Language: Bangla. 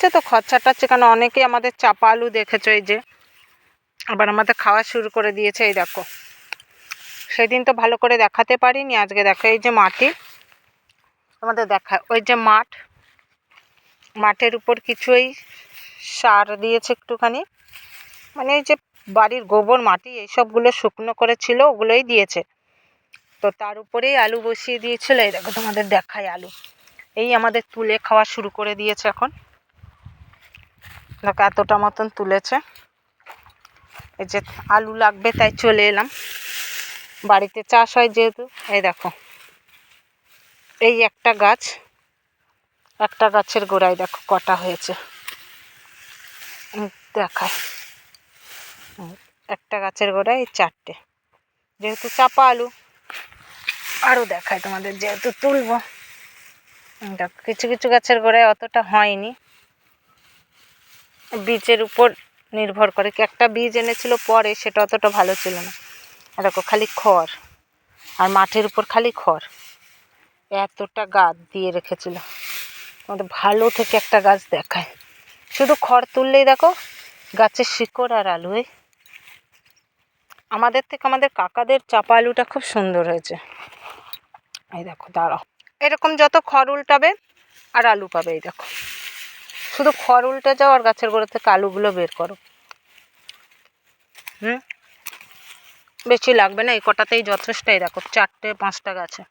ছাড়াচ্ছে তো খড় ছাড়াচ্ছে কারণ অনেকেই আমাদের চাপা আলু দেখেছো, এই যে আবার আমাদের খাওয়া শুরু করে দিয়েছে। এই দেখো, সেদিন তো ভালো করে দেখাতে পারিনি, আজকে দেখো এই যে মাটি আমাদের দেখা, ওই যে মাঠের উপর কিছু এই সার দিয়েছে একটুখানি, মানে এই যে বাড়ির গোবর মাটি এইসবগুলো শুকনো করে ছিল ওগুলোই দিয়েছে। তো তার উপরেই আলু বসিয়ে দিয়েছিল। এই দেখো তোমাদের দেখায় আলু এই আমাদের তুলে খাওয়া শুরু করে দিয়েছে এখন। দেখো এতটা মতন তুলেছে। এই যে আলু লাগবে তাই চলে এলাম, বাড়িতে চাষ হয় যেহেতু। এই দেখো এই একটা গাছের গোড়ায় দেখো কটা হয়েছে, দেখায় একটা গাছের গোড়ায় এই 4টে, যেহেতু চাপা আলু। আরও দেখায় তোমাদের, যেহেতু তুলবো। দেখো কিছু কিছু গাছের গোড়ায় অতটা হয়নি, বীজের উপর নির্ভর করে। কি একটা বীজ এনেছিল পরে, সেটা অতটা ভালো ছিল না। দেখো খালি খড়, আর মাঠের উপর খালি খড়, এতটা গাছ দিয়ে রেখেছিল। আমাদের ভালো থেকে একটা গাছ দেখায়, শুধু খড় তুললেই দেখো গাছের শিকড় আর আলু। আমাদের থেকে আমাদের কাকাদের চাপা আলুটা খুব সুন্দর হয়েছে। এই দেখো দাঁড়াও, এরকম যত খড় উল্টাবে আর আলু পাবে। এই দেখো শুধু খড় উল্টে যাও আর গাছের গোড়া থেকে আলুগুলো বের করো। বেশি লাগবে না, এই কটাতেই যথেষ্ট। এই দেখো 4টে 5টা গাছে।